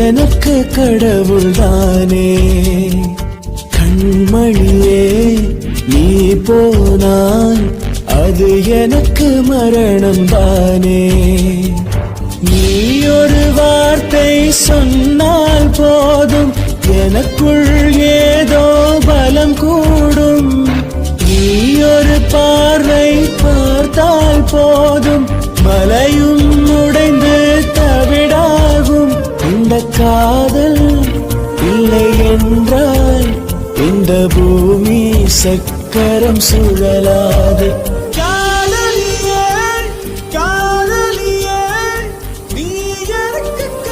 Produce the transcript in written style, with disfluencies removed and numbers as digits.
எனக்கு கடவுள்தானே. கண்மணியே நீ போனாய், அது எனக்கு மரணம் தானே. நீ ஒரு வார்த்தை சொன்னால் போதும், எனக்குள் ஏதோ பலம் கூடும். நீ ஒரு பார்வை பார்த்தால் போதும், மலையும் உடைந்து தவிடாகும். இந்த காதல் இல்லை என்றால் இந்த பூமி சக்கரம் சுழலாது.